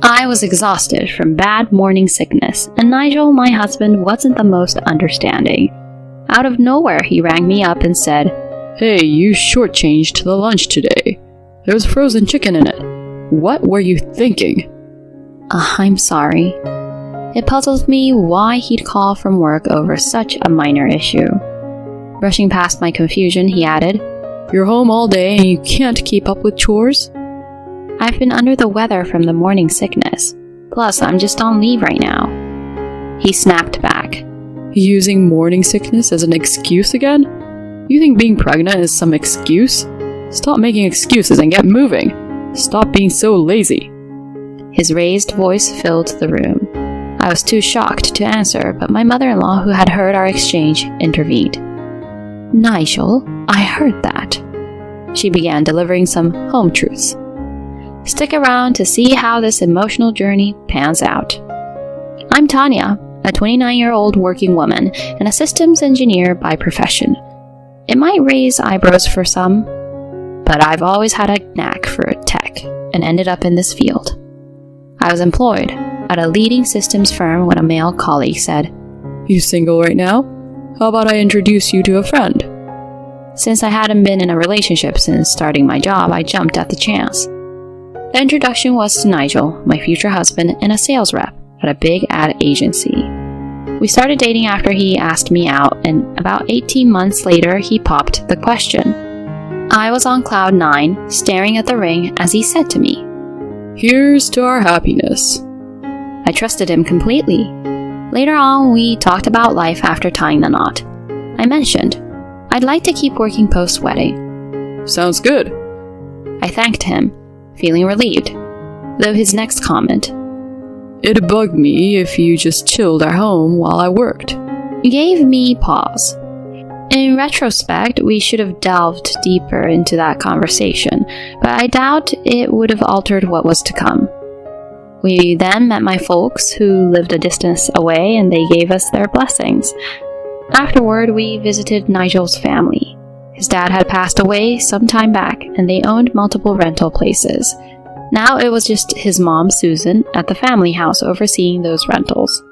I was exhausted from bad morning sickness, and Nigel, my husband, wasn't the most understanding. Out of nowhere, he rang me up and said, "Hey, you shortchanged the lunch today. There was frozen chicken in it. What were you thinking?" I'm sorry. It puzzles me why he'd call from work over such a minor issue. Brushing past my confusion, he added, "You're home all day and you can't keep up with chores?" I've been under the weather from the morning sickness. Plus, I'm just on leave right now. He snapped back. Using morning sickness as an excuse again? You think being pregnant is some excuse? Stop making excuses and get moving. Stop being so lazy. His raised voice filled the room. I was too shocked to answer, but my mother-in-law, who had heard our exchange, intervened. "Nigel, I heard that." She began delivering some home truths. Stick around to see how this emotional journey pans out. I'm Tanya, a 29-year-old working woman and a systems engineer by profession. It might raise eyebrows for some, but I've always had a knack for tech and ended up in this field. I was employed at a leading systems firm when a male colleague said, "You single right now? How about I introduce you to a friend?" Since I hadn't been in a relationship since starting my job, I jumped at the chance. The introduction was to Nigel, my future husband, and a sales rep at a big ad agency. We started dating after he asked me out, and about 18 months later, he popped the question. I was on cloud 9, staring at the ring as he said to me, "Here's to our happiness." I trusted him completely. Later on, we talked about life after tying the knot. I mentioned, I'd like to keep working post-wedding. "Sounds good." I thanked him, feeling relieved, though his next comment, "It'd bug me if you just chilled at home while I worked," gave me pause. In retrospect, we should have delved deeper into that conversation, but I doubt it would have altered what was to come. We then met my folks, who lived a distance away, and they gave us their blessings. Afterward, we visited Nigel's family. His dad had passed away some time back, and they owned multiple rental places. Now it was just his mom, Susan, at the family house overseeing those rentals.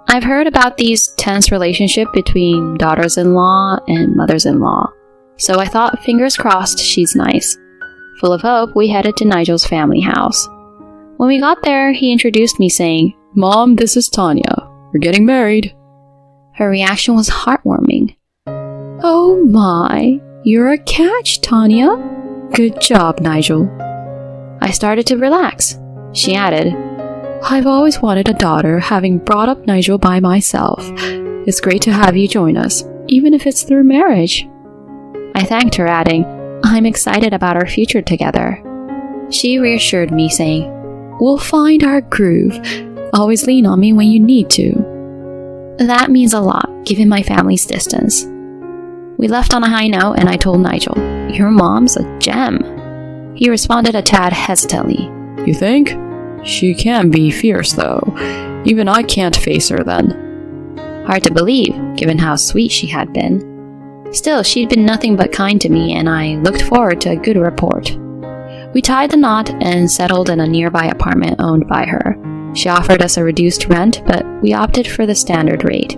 I've heard about these tense relationship between daughters-in-law and mothers-in-law, so I thought, fingers crossed, she's nice. Full of hope, we headed to Nigel's family house. When we got there, he introduced me saying, "Mom, this is Tanya. We're getting married." Her reaction was heartwarming. "Oh my, you're a catch, Tanya. Good job, Nigel." I started to relax. She added, "I've always wanted a daughter, having brought up Nigel by myself. It's great to have you join us, even if it's through marriage." I thanked her, adding, "I'm excited about our future together." She reassured me, saying, "We'll find our groove. Always lean on me when you need to." That means a lot, given my family's distance. We left on a high note, and I told Nigel, "Your mom's a gem." He responded a tad hesitantly. "You think? She can be fierce, though. Even I can't face her then." Hard to believe, given how sweet she had been. Still, she'd been nothing but kind to me, and I looked forward to a good report. We tied the knot and settled in a nearby apartment owned by her. She offered us a reduced rent, but we opted for the standard rate.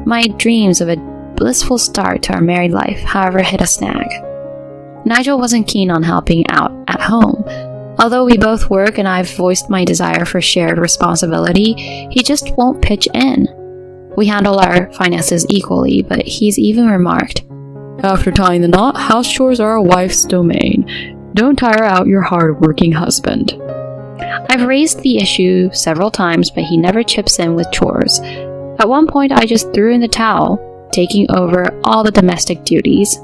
My dreams of a blissful start to our married life, however, hit a snag. Nigel wasn't keen on helping out at home. Although we both work and I've voiced my desire for shared responsibility, he just won't pitch in. We handle our finances equally, but he's even remarked, "After tying the knot, house chores are a wife's domain. Don't tire out your hard-working husband." I've raised the issue several times, but he never chips in with chores. At one point, I just threw in the towel, taking over all the domestic duties.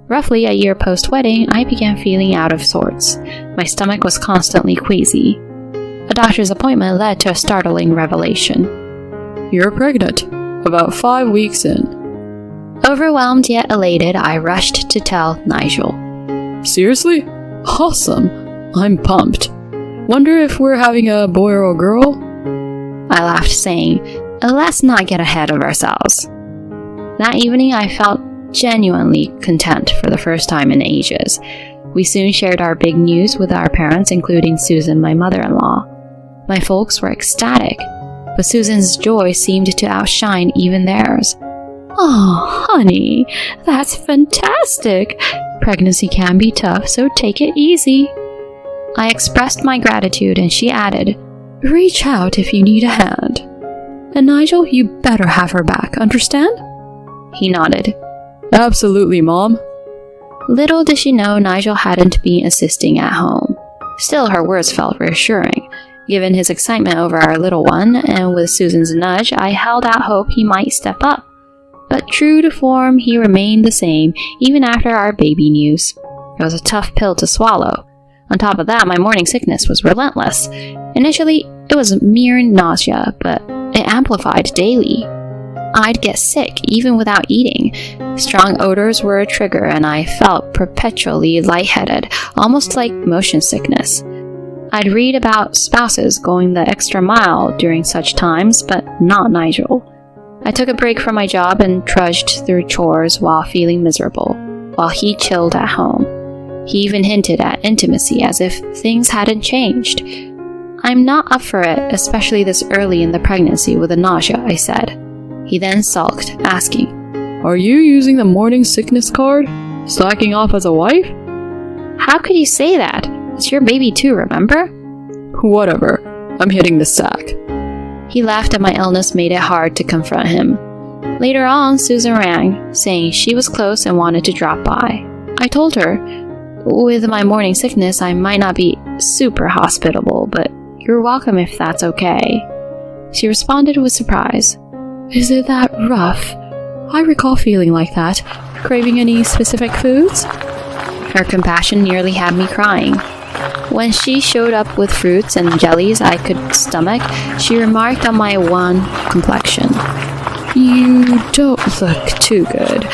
Roughly a year post-wedding, I began feeling out of sorts. My stomach was constantly queasy. A doctor's appointment led to a startling revelation. "You're pregnant. About 5 weeks in." Overwhelmed yet elated, I rushed to tell Nigel. "Seriously? Awesome. I'm pumped. Wonder if we're having a boy or a girl?" I laughed, saying, "Let's not get ahead of ourselves." That evening, I felt genuinely content for the first time in ages. We soon shared our big news with our parents, including Susan, my mother-in-law. My folks were ecstatic, but Susan's joy seemed to outshine even theirs. "Oh, honey, that's fantastic. Pregnancy can be tough, so take it easy." I expressed my gratitude and she added, "Reach out if you need a hand. And Nigel, you better have her back, understand?" He nodded. Absolutely, Mom. Little did she know Nigel hadn't been assisting at home. Still, her words felt reassuring. Given his excitement over our little one, and with Susan's nudge, I held out hope he might step up. But true to form, he remained the same, even after our baby news. It was a tough pill to swallow. On top of that, my morning sickness was relentless. Initially, it was mere nausea, but it amplified daily. I'd get sick even without eating. Strong odors were a trigger, and I felt perpetually lightheaded, almost like motion sickness. I'd read about spouses going the extra mile during such times, but not Nigel. I took a break from my job and trudged through chores while feeling miserable, while he chilled at home. He even hinted at intimacy as if things hadn't changed. "I'm not up for it, especially this early in the pregnancy with the nausea," I said. He then sulked, asking, Are you using the morning sickness card? Slacking off as a wife? "How could you say that? It's your baby too, remember?" Whatever. I'm hitting the sack. He laughed, and my illness made it hard to confront him. Later on, Susan rang, saying she was close and wanted to drop by. I told her, with my morning sickness, I might not be super hospitable, but you're welcome if that's okay. She responded with surprise. Is it that rough? I recall feeling like that. Craving any specific foods? Her compassion nearly had me crying. When she showed up with fruits and jellies I could stomach, she remarked on my wan complexion. You don't look too good.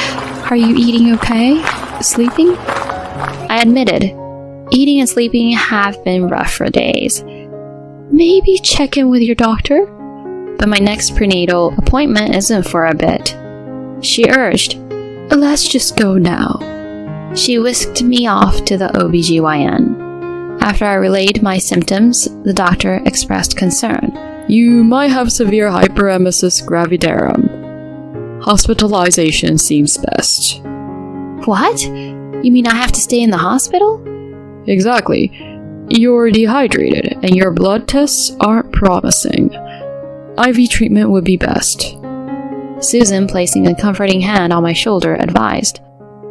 Are you eating okay? Sleeping? I admitted, eating and sleeping have been rough for days. Maybe check in with your doctor? But my next prenatal appointment isn't for a bit. She urged. Let's just go now. She whisked me off to the OBGYN. After I relayed my symptoms, the doctor expressed concern. You might have severe hyperemesis gravidarum. Hospitalization seems best. What? You mean I have to stay in the hospital? Exactly. You're dehydrated, and your blood tests aren't promising. IV treatment would be best. Susan, placing a comforting hand on my shoulder, advised.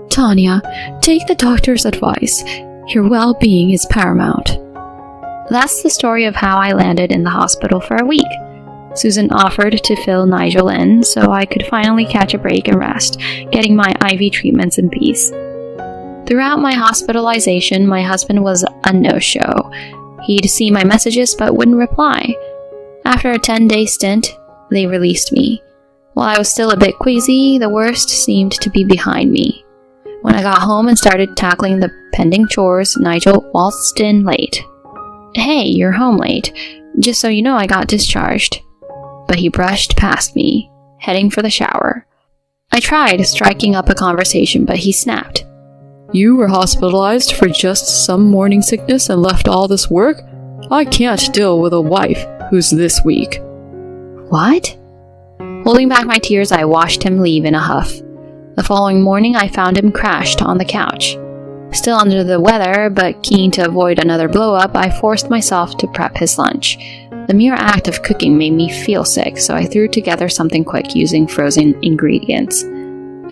Tanya, take the doctor's advice. Your well-being is paramount. That's the story of how I landed in the hospital for a week. Susan offered to fill Nigel in so I could finally catch a break and rest, getting my IV treatments in peace. Throughout my hospitalization, my husband was a no-show. He'd see my messages but wouldn't reply. After a 10-day stint, they released me. While I was still a bit queasy, the worst seemed to be behind me. When I got home and started tackling the pending chores, Nigel waltzed in late. "Hey, you're home late. Just so you know, I got discharged." But he brushed past me, heading for the shower. I tried striking up a conversation, but he snapped. You were hospitalized for just some morning sickness and left all this work? I can't deal with a wife who's this weak. What? Holding back my tears, I watched him leave in a huff. The following morning, I found him crashed on the couch. Still under the weather, but keen to avoid another blow-up, I forced myself to prep his lunch. The mere act of cooking made me feel sick, so I threw together something quick using frozen ingredients.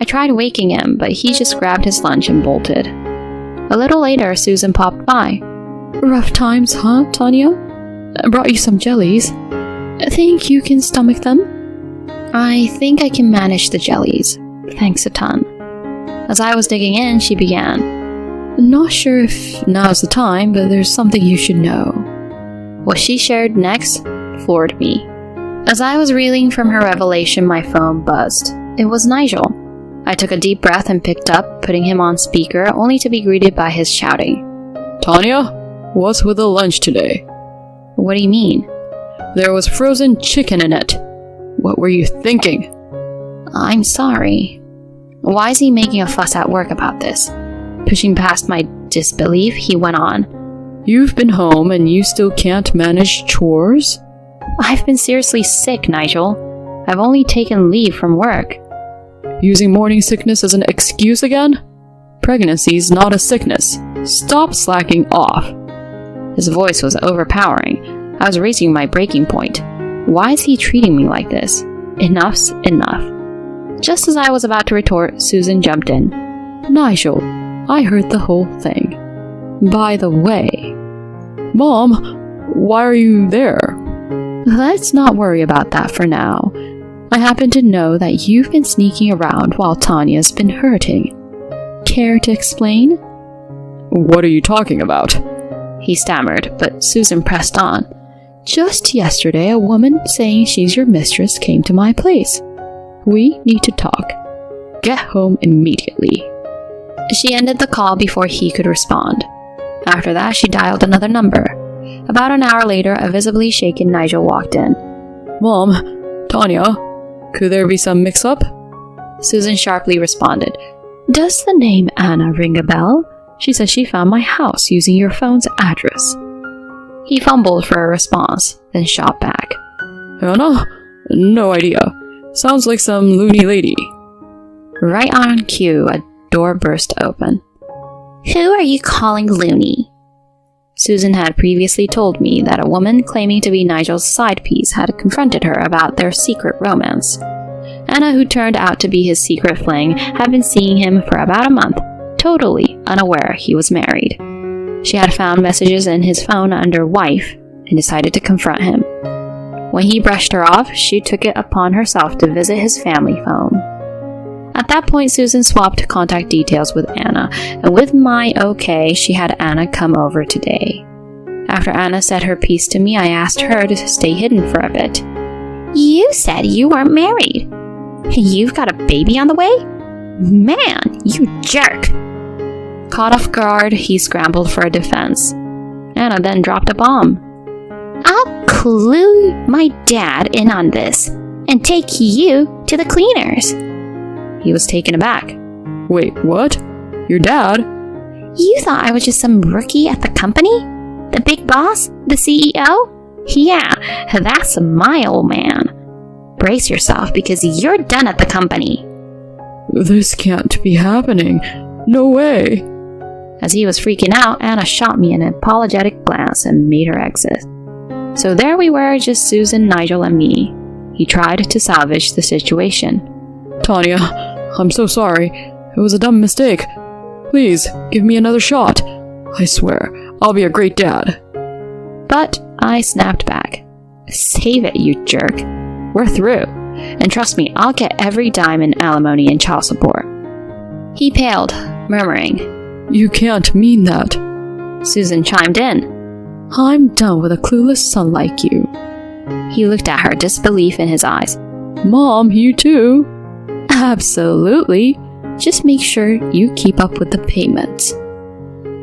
I tried waking him, but he just grabbed his lunch and bolted. A little later, Susan popped by. Rough times, huh, Tanya? I brought you some jellies. Think you can stomach them? I think I can manage the jellies. Thanks a ton. As I was digging in, she began. Not sure if now's the time, but there's something you should know. What she shared next floored me. As I was reeling from her revelation, my phone buzzed. It was Nigel. I took a deep breath and picked up, putting him on speaker, only to be greeted by his shouting. Tanya, what's with the lunch today? What do you mean? There was frozen chicken in it. What were you thinking? I'm sorry. Why is he making a fuss at work about this? Pushing past my disbelief, he went on. You've been home and you still can't manage chores? I've been seriously sick, Nigel. I've only taken leave from work. Using morning sickness as an excuse again? Pregnancy's not a sickness. Stop slacking off. His voice was overpowering. I was reaching my breaking point. Why is he treating me like this? Enough's enough. Just as I was about to retort, Susan jumped in. Nigel, I heard the whole thing. By the way, Mom, why are you there? Let's not worry about that for now. I happen to know that you've been sneaking around while Tanya's been hurting. Care to explain? What are you talking about? He stammered, but Susan pressed on. Just yesterday, a woman saying she's your mistress came to my place. We need to talk. Get home immediately. She ended the call before he could respond. After that, she dialed another number. About an hour later, a visibly shaken Nigel walked in. Mom, Tanya, could there be some mix-up? Susan sharply responded. Does the name Anna ring a bell? She says she found my house using your phone's address. He fumbled for a response, then shot back. Anna? No idea. Sounds like some loony lady. Right on cue, a door burst open. Who are you calling loony? Susan had previously told me that a woman claiming to be Nigel's side piece had confronted her about their secret romance. Anna, who turned out to be his secret fling, had been seeing him for about a month, totally unaware he was married. She had found messages in his phone under wife and decided to confront him. When he brushed her off, she took it upon herself to visit his family phone. At that point, Susan swapped contact details with Anna, and with my okay, she had Anna come over today. After Anna said her piece to me, I asked her to stay hidden for a bit. You said you weren't married. You've got a baby on the way? Man, you jerk! Caught off guard, he scrambled for a defense. Anna then dropped a bomb. I'll clue my dad in on this and take you to the cleaners. He was taken aback. Wait, what? Your dad? You thought I was just some rookie at the company? The big boss? The CEO? Yeah, that's my old man. Brace yourself because you're done at the company. This can't be happening. No way. As he was freaking out, Anna shot me an apologetic glance and made her exit. So there we were, just Susan, Nigel, and me. He tried to salvage the situation. Tanya, I'm so sorry. It was a dumb mistake. Please, give me another shot. I swear, I'll be a great dad. But I snapped back. Save it, you jerk. We're through. And trust me, I'll get every dime in alimony and child support. He paled, murmuring. You can't mean that. Susan chimed in. I'm done with a clueless son like you. He looked at her, disbelief in his eyes. Mom, you too? Absolutely. Just make sure you keep up with the payments.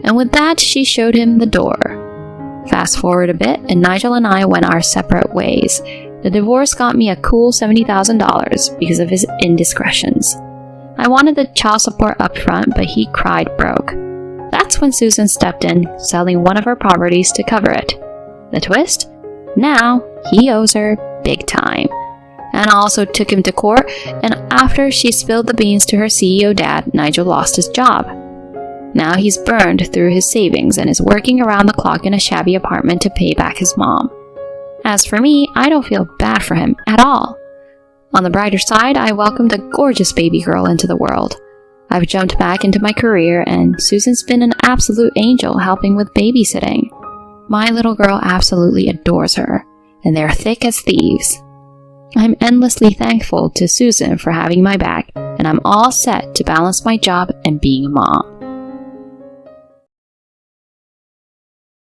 And with that, she showed him the door. Fast forward a bit, and Nigel and I went our separate ways. The divorce got me a cool $70,000 because of his indiscretions. I wanted the child support up front, but he cried broke. That's when Susan stepped in, selling one of her properties to cover it. The twist? Now, he owes her big time. Anna also took him to court, and after she spilled the beans to her CEO dad, Nigel lost his job. Now he's burned through his savings and is working around the clock in a shabby apartment to pay back his mom. As for me, I don't feel bad for him at all. On the brighter side, I welcomed a gorgeous baby girl into the world. I've jumped back into my career, and Susan's been an absolute angel helping with babysitting. My little girl absolutely adores her, and they're thick as thieves. I'm endlessly thankful to Susan for having my back, and I'm all set to balance my job and being a mom.